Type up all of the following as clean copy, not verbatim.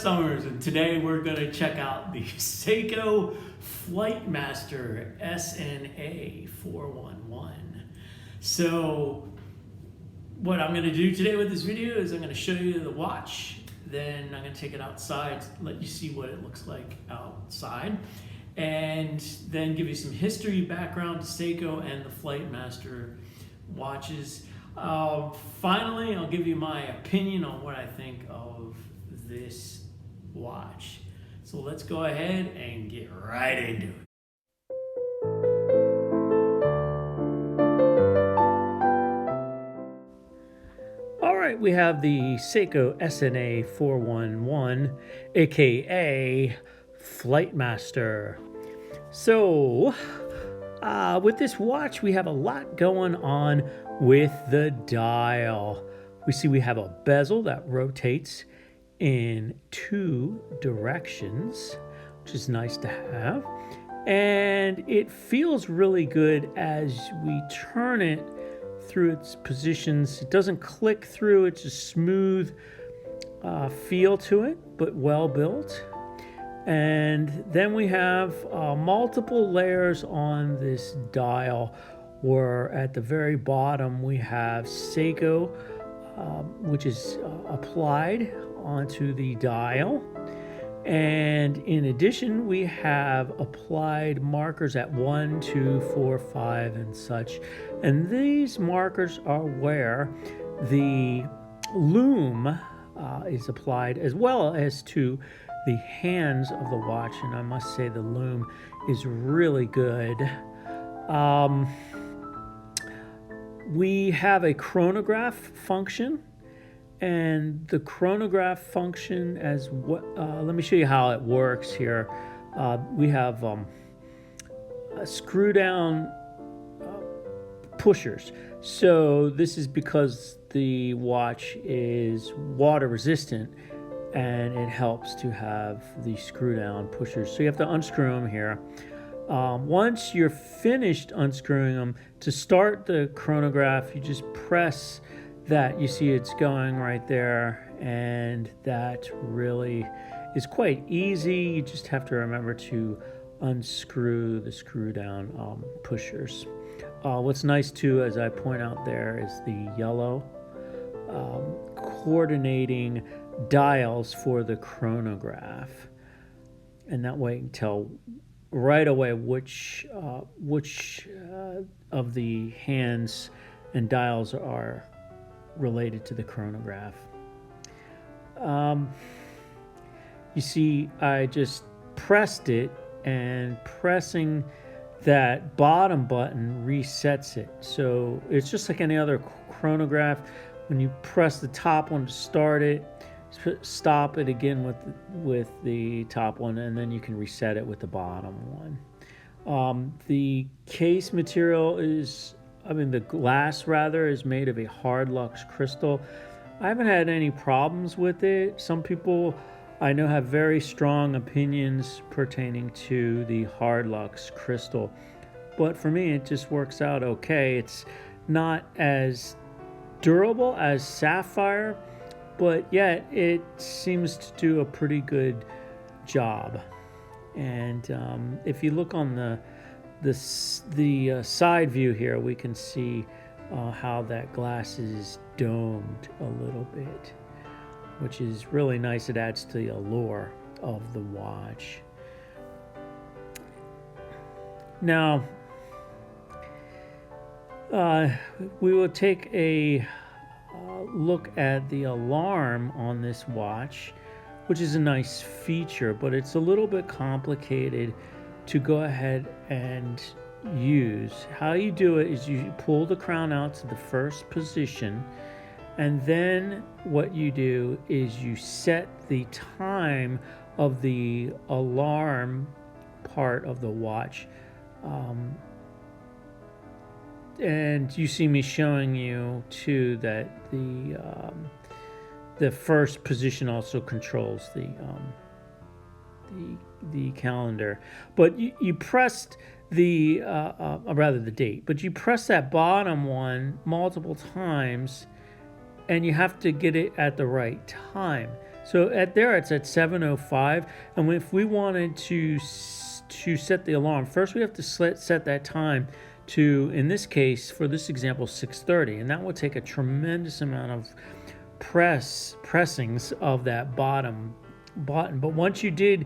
Summers, and today we're going to check out the Seiko Flightmaster SNA411. So what I'm going to do today with this video is I'm going to show you the watch, then I'm going to take it outside, let you see what it looks like outside, and then give you some history background to Seiko and the Flightmaster watches. Finally, I'll give you my opinion on what I think of this watch. So let's go ahead and get right into it. All right, we have the Seiko SNA411, aka Flightmaster. So with this watch, we have a lot going on with the dial. We have a bezel that rotates in 2 directions, which is nice to have. And it feels really good as we turn it through its positions. It doesn't click through, it's a smooth feel to it, but well built. And then we have multiple layers on this dial, where at the very bottom we have Seiko, which is applied onto the dial. And in addition, we have applied markers at 1, 2, 4, 5, and such. And these markers are where the loom is applied, as well as to the hands of the watch. And I must say the loom is really good. We have a chronograph function, and the chronograph function as what, let me show you how it works here. We have a screw down pushers. So this is because the watch is water resistant, and it helps to have the screw down pushers. So you have to unscrew them here. Once you're finished unscrewing them, to start the chronograph, you just press that. You see it's going right there, and that really is quite easy. You just have to remember to unscrew the screw down pushers. What's nice too, as I point out there, is the yellow coordinating dials for the chronograph, and that way you can tell right away which of the hands and dials are related to the chronograph. You see, I just pressed it, and pressing that bottom button resets it. So it's just like any other chronograph. When you press the top one to start it, stop it again with the top one, and then you can reset it with the bottom one. The case material is, the glass rather, is made of a hard lux crystal. I haven't had any problems with it. Some people I know have very strong opinions pertaining to the hard lux crystal, but for me it just works out okay. It's not as durable as sapphire, but yet it seems to do a pretty good job. And if you look on the side view here, we can see how that glass is domed a little bit, which is really nice. It adds to the allure of the watch. Now, we will take a look at the alarm on this watch, which is a nice feature, but it's a little bit complicated to go ahead and use. How you do it is you pull the crown out to the first position, and then what you do is you set the time of the alarm part of the watch. And you see me showing you too that the first position also controls the calendar. But you pressed rather the date, but you press that bottom one multiple times, and you have to get it at the right time. So it's at 7:05, and if we wanted to set the alarm, first we have to set that time to, in this case, for this example, 6:30, and that will take a tremendous amount of pressings of that bottom button. But once you did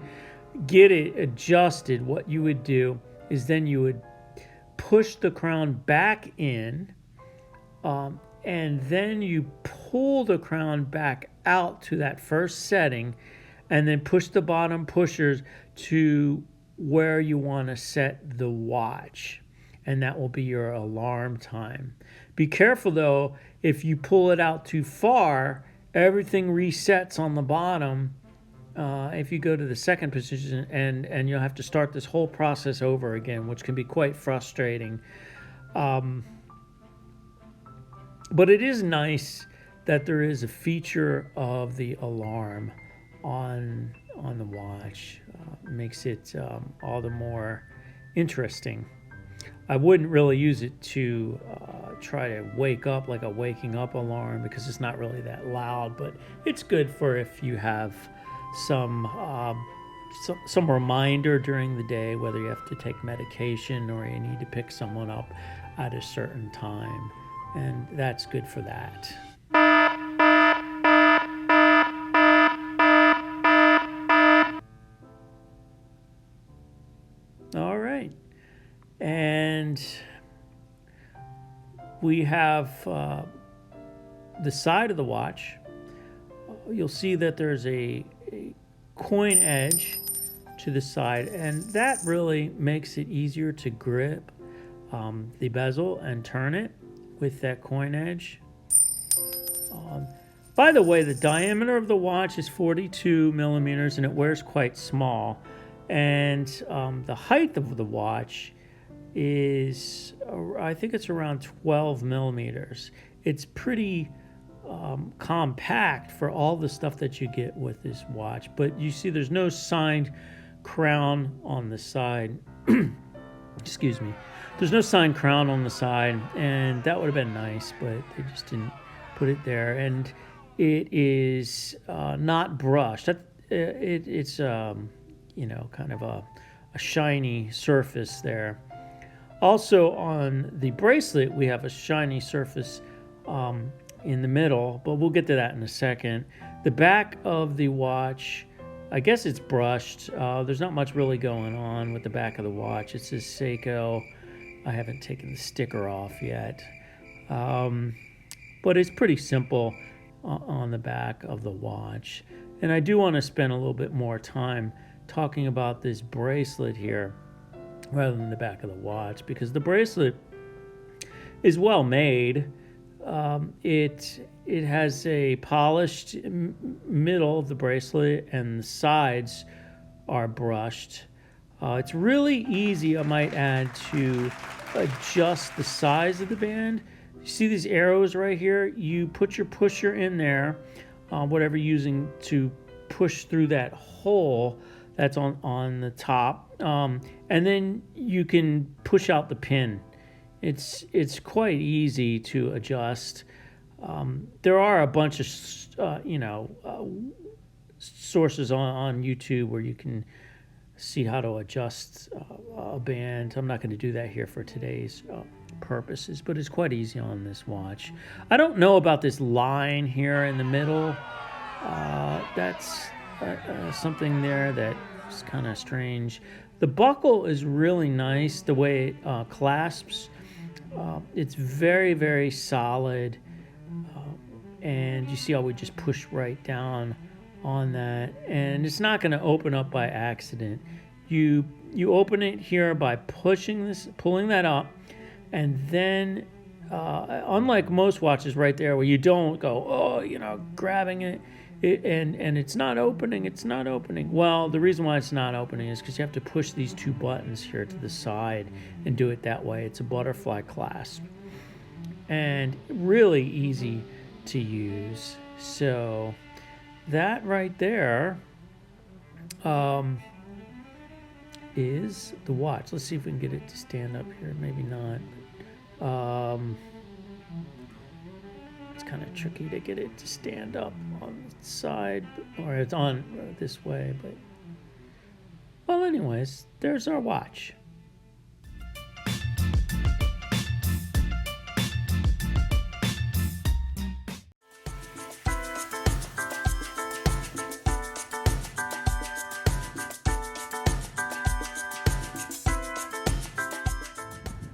get it adjusted, what you would do is then you would push the crown back in, and then you pull the crown back out to that first setting, and then push the bottom pushers to where you want to set the watch, and that will be your alarm time. Be careful though, if you pull it out too far, everything resets on the bottom. If you go to the second position, and you'll have to start this whole process over again, which can be quite frustrating. But it is nice that there is a feature of the alarm on the watch. Makes it all the more interesting. I wouldn't really use it to try to wake up like a waking up alarm, because it's not really that loud, but it's good for if you have some reminder during the day, whether you have to take medication or you need to pick someone up at a certain time, and that's good for that. All right, and we have the side of the watch. You'll see that there's a coin edge to the side, and that really makes it easier to grip the bezel and turn it with that coin edge. By the way, the diameter of the watch is 42 millimeters, and it wears quite small. And the height of the watch is, I think it's around 12 millimeters. It's pretty compact for all the stuff that you get with this watch. But you see there's no signed crown on the side. Excuse me. There's no signed crown on the side, and that would have been nice, but they just didn't put it there. And it is not brushed. It's kind of a shiny surface there. Also on the bracelet, we have a shiny surface in the middle, but we'll get to that in a second. The back of the watch, I guess it's brushed. There's not much really going on with the back of the watch. It says Seiko. I haven't taken the sticker off yet. But it's pretty simple on the back of the watch. And I do want to spend a little bit more time talking about this bracelet here rather than the back of the watch, because the bracelet is well made. It has a polished middle of the bracelet, and the sides are brushed. It's really easy, I might add, to adjust the size of the band. You see these arrows right here? You put your pusher in there, whatever you're using to push through that hole that's on the top, and then you can push out the pin. It's quite easy to adjust. There are a bunch of sources on YouTube where you can see how to adjust a band. I'm not going to do that here for today's purposes, but it's quite easy on this watch. I don't know about this line here in the middle. That's something there that's kind of strange. The buckle is really nice, the way it clasps. It's very, very solid, and you see how we just push right down on that, and it's not going to open up by accident. You open it here by pulling that up, and then unlike most watches right there where you don't go, grabbing it, and it's not opening. Well, the reason why it's not opening is because you have to push these two buttons here to the side and do it that way. It's a butterfly clasp, and really easy to use. So that right there is the watch. Let's see if we can get it to stand up here. Maybe not. It's kind of tricky to get it to stand up on the side, or it's on this way, but well, anyways, there's our watch.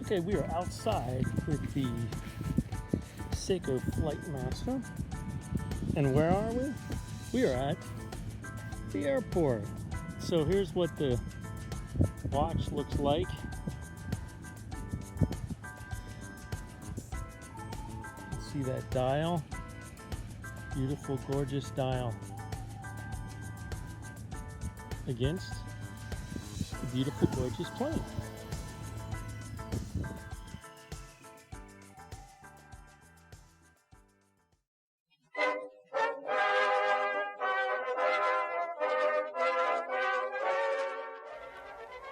Okay, we are outside with the Seiko Flightmaster. And where are we? We are at the airport. So here's what the watch looks like. See that dial? Beautiful, gorgeous dial against the beautiful, gorgeous plane.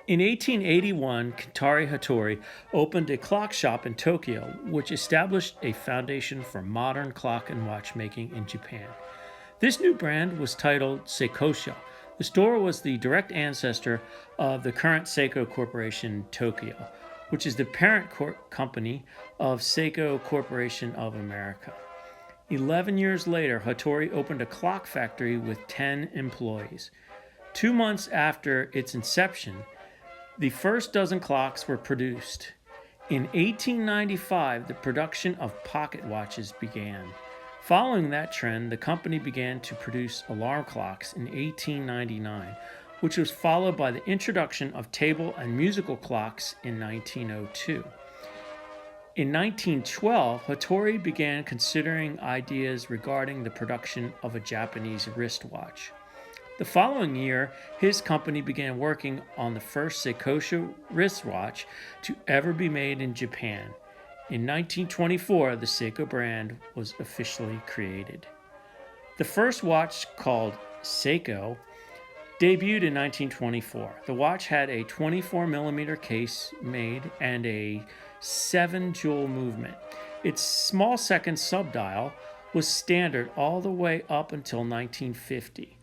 In 1881, Kintari Hattori opened a clock shop in Tokyo, which established a foundation for modern clock and watchmaking in Japan. This new brand was titled Seikosha. The store was the direct ancestor of the current Seiko Corporation Tokyo, which is the parent company of Seiko Corporation of America. 11 years later, Hattori opened a clock factory with 10 employees. 2 months after its inception, the first dozen clocks were produced. In 1895, the production of pocket watches began. Following that trend, the company began to produce alarm clocks in 1899, which was followed by the introduction of table and musical clocks in 1902. In 1912, Hattori began considering ideas regarding the production of a Japanese wristwatch. The following year, his company began working on the first Seikosha wristwatch to ever be made in Japan. In 1924, the Seiko brand was officially created. The first watch, called Seiko, debuted in 1924. The watch had a 24mm case made and a 7-jewel movement. Its small second subdial was standard all the way up until 1950.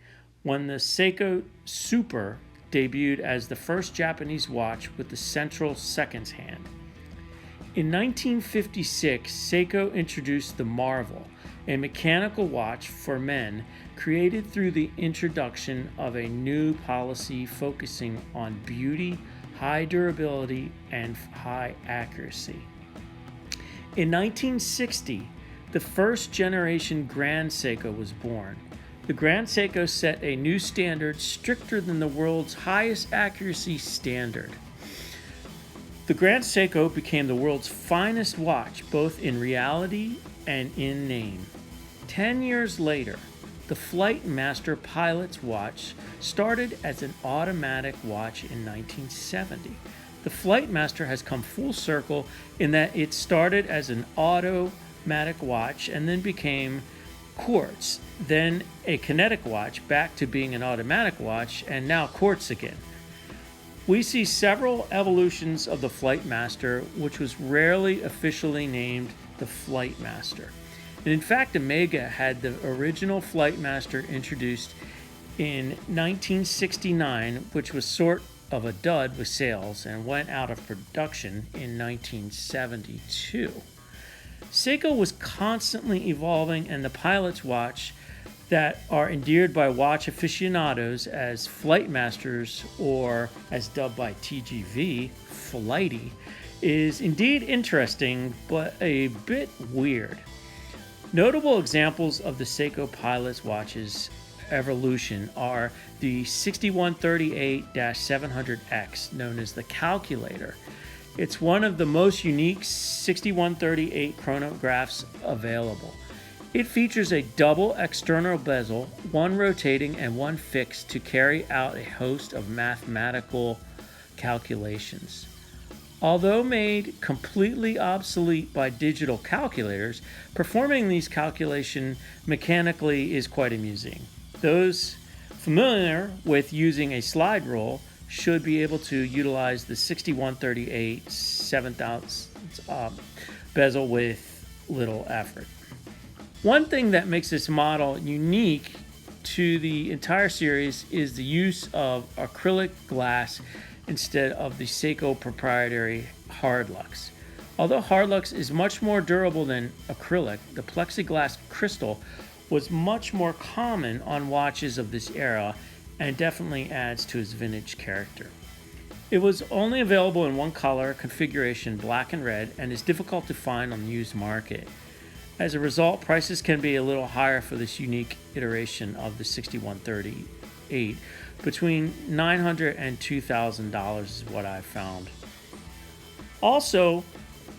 When the Seiko Super debuted as the first Japanese watch with the central seconds hand. In 1956, Seiko introduced the Marvel, a mechanical watch for men created through the introduction of a new policy focusing on beauty, high durability, and high accuracy. In 1960, the first generation Grand Seiko was born. The Grand Seiko set a new standard stricter than the world's highest accuracy standard. The Grand Seiko became the world's finest watch, both in reality and in name. 10 years later, the Flightmaster pilot's watch started as an automatic watch in 1970. The Flightmaster has come full circle in that it started as an automatic watch and then became Quartz, then a kinetic watch, back to being an automatic watch, and now Quartz again. We see several evolutions of the Flightmaster, which was rarely officially named the Flightmaster. And in fact, Omega had the original Flightmaster introduced in 1969, which was sort of a dud with sales and went out of production in 1972. Seiko was constantly evolving, and the pilot's watch that are endeared by watch aficionados as Flightmasters, or as dubbed by TGV, Flighty, is indeed interesting, but a bit weird. Notable examples of the Seiko pilot's watch's evolution are the 6138-700X, known as the Calculator. It's one of the most unique 6138 chronographs available. It features a double external bezel, one rotating and one fixed, to carry out a host of mathematical calculations. Although made completely obsolete by digital calculators, performing these calculations mechanically is quite amusing. Those familiar with using a slide rule should be able to utilize the 6138 7/1000 bezel with little effort. One thing that makes this model unique to the entire series is the use of acrylic glass instead of the Seiko proprietary hard lux. Although hard lux is much more durable than acrylic, the plexiglass crystal was much more common on watches of this era and definitely adds to its vintage character. It was only available in one color configuration, black and red, and is difficult to find on the used market. As a result, prices can be a little higher for this unique iteration of the 6138. Between $900 and $2,000 is what I've found. Also,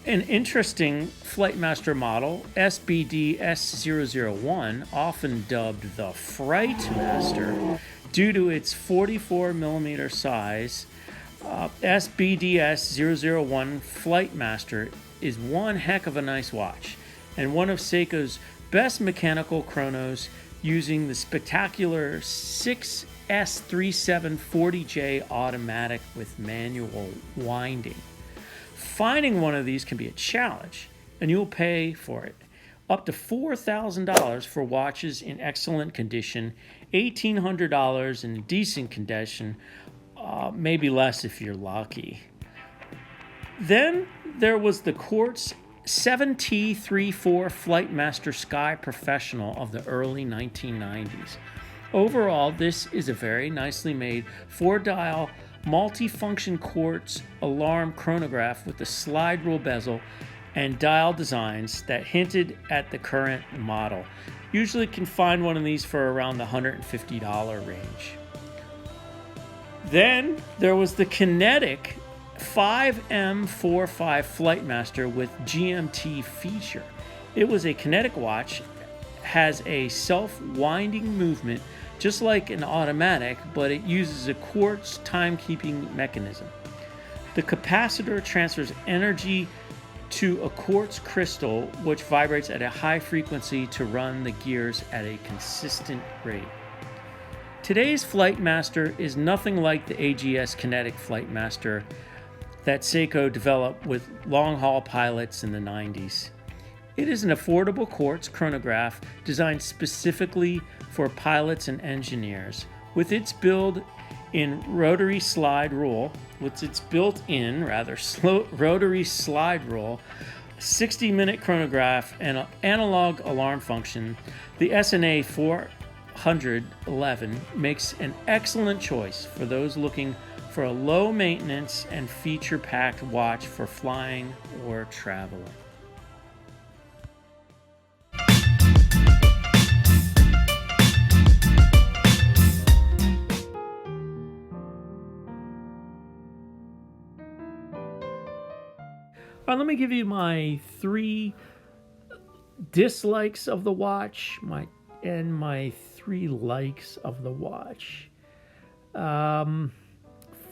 an interesting Flightmaster model, SBD S001, often dubbed the Frightmaster, due to its 44mm size. SBDS 001 Flightmaster is one heck of a nice watch, and one of Seiko's best mechanical chronos, using the spectacular 6S3740J automatic with manual winding. Finding one of these can be a challenge, and you'll pay for it. Up to $4,000 for watches in excellent condition, $1,800 in decent condition, maybe less if you're lucky. Then there was the Quartz 7T34 Flightmaster Sky Professional of the early 1990s. Overall, this is a very nicely made 4-dial multi-function quartz alarm chronograph with a slide rule bezel and dial designs that hinted at the current model. Usually can find one of these for around the $150 range. Then there was the Kinetic 5M45 Flightmaster with GMT feature. It was a kinetic watch, has a self-winding movement just like an automatic, but it uses a quartz timekeeping mechanism. The capacitor transfers energy to a quartz crystal, which vibrates at a high frequency to run the gears at a consistent rate. Today's Flightmaster is nothing like the AGS Kinetic Flightmaster that Seiko developed with long-haul pilots in the 90s. It is an affordable quartz chronograph designed specifically for pilots and engineers. With its built-in rotary slide rule, 60-minute chronograph, and an analog alarm function, the SNA411 makes an excellent choice for those looking for a low-maintenance and feature-packed watch for flying or traveling. All right, let me give you my 3 dislikes of the watch, my 3 likes of the watch.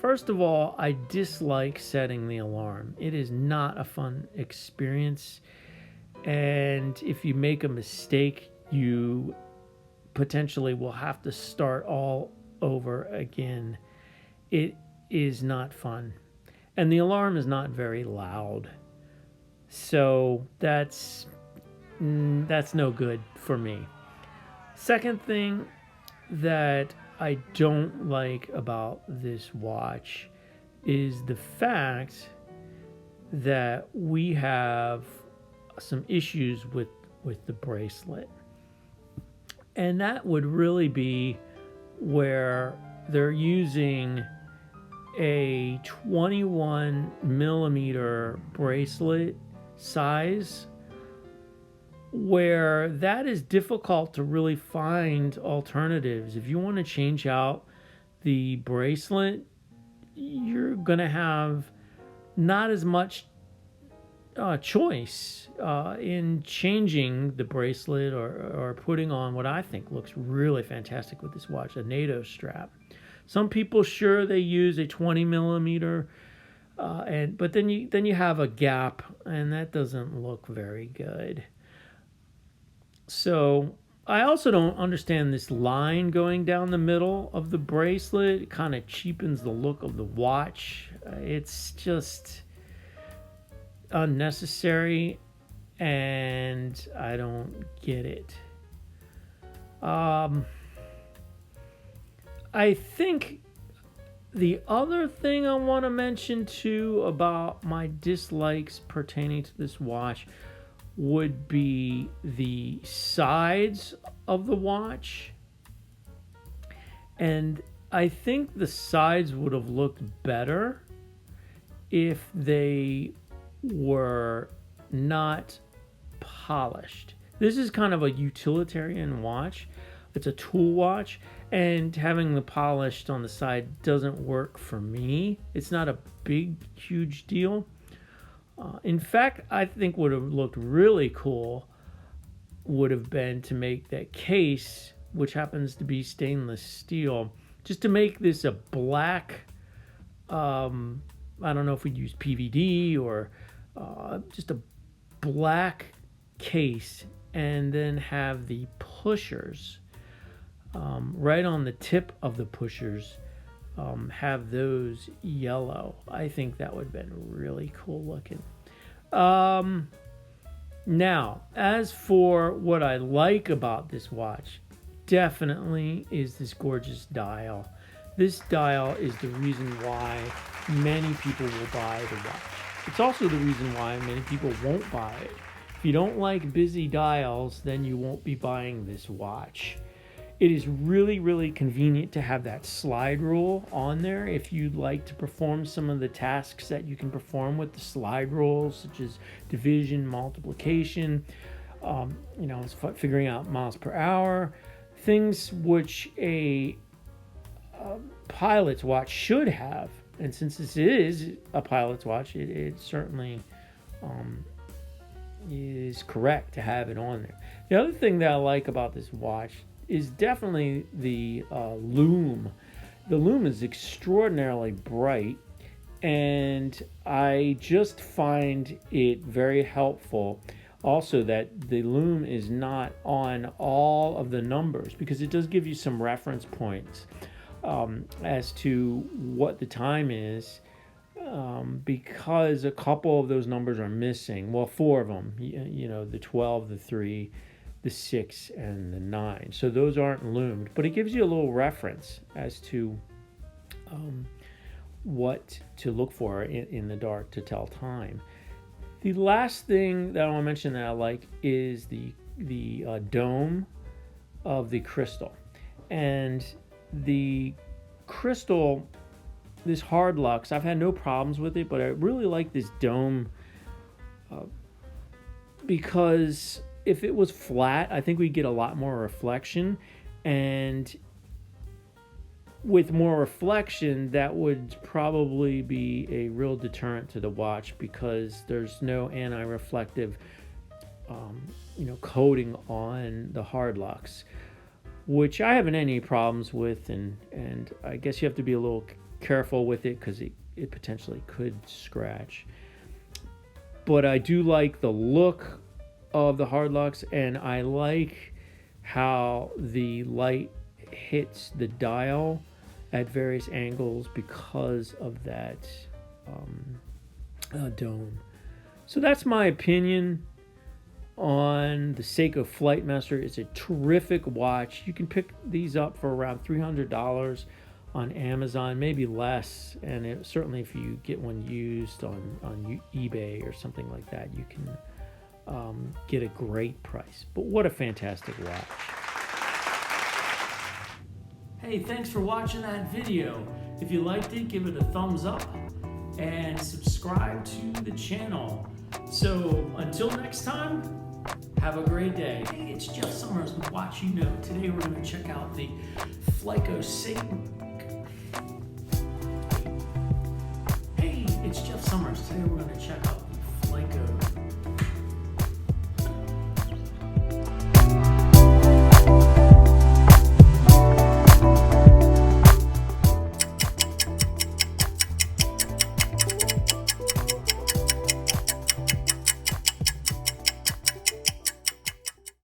First of all, I dislike setting the alarm. It is not a fun experience, and if you make a mistake, you potentially will have to start all over again. It is not fun, and the alarm is not very loud. So that's no good for me. Second thing that I don't like about this watch is the fact that we have some issues with the bracelet. And that would really be where they're using a 21 millimeter bracelet size, where that is difficult to really find alternatives. If you want to change out the bracelet, you're going to have not as much choice in changing the bracelet or putting on what I think looks really fantastic with this watch, a NATO strap. Some people, sure, they use a 20 millimeter, but then you have a gap, and that doesn't look very good. So I also don't understand this line going down the middle of the bracelet. It kind of cheapens the look of the watch. It's just unnecessary, and I don't get it. I think the other thing I want to mention too about my dislikes pertaining to this watch would be the sides of the watch. And I think the sides would have looked better if they were not polished. This is kind of a utilitarian watch. It's a tool watch, and having the polished on the side doesn't work for me. It's not a big, huge deal. In fact, I think would have looked really cool would have been to make that case, which happens to be stainless steel, just to make this a black, I don't know if we'd use PVD or just a black case, and then have the pushers right on the tip of the pushers, have those yellow. I think that would have been really cool looking. Now, as for what I like about this watch, definitely is this gorgeous dial. This dial is the reason why many people will buy the watch. It's also the reason why many people won't buy it. If you don't like busy dials, then you won't be buying this watch. It is really, really convenient to have that slide rule on there if you'd like to perform some of the tasks that you can perform with the slide rules, such as division, multiplication, figuring out miles per hour, things which a pilot's watch should have. And since this is a pilot's watch, it certainly is correct to have it on there. The other thing that I like about this watch is definitely the lume. The lume is extraordinarily bright, and I just find it very helpful also that the lume is not on all of the numbers, because it does give you some reference points as to what the time is, because a couple of those numbers are missing. Well, 4 of them, the 12, the 3, the 6, and the 9. So those aren't loomed, but it gives you a little reference as to what to look for in the dark to tell time. The last thing that I want to mention that I like is the dome of the crystal. And the crystal, this hard lux, I've had no problems with it, but I really like this dome because if it was flat, I think we'd get a lot more reflection, and with more reflection, that would probably be a real deterrent to the watch, because there's no anti-reflective coating on the hard lux, which I haven't any problems with, and I guess you have to be a little careful with it because it potentially could scratch. But I do like the look of the hard lux, and I like how the light hits the dial at various angles because of that dome. So that's my opinion on the Seiko Flightmaster. It's a terrific watch. You can pick these up for around $300 on Amazon, maybe less, and certainly if you get one used on eBay or something like that, you can get a great price. But what a fantastic watch. Hey, thanks for watching that video. If you liked it, give it a thumbs up and subscribe to the channel. So until next time, have a great day. Hey, it's Jeff Summers with Watch You Know. Today we're going to check out the Seiko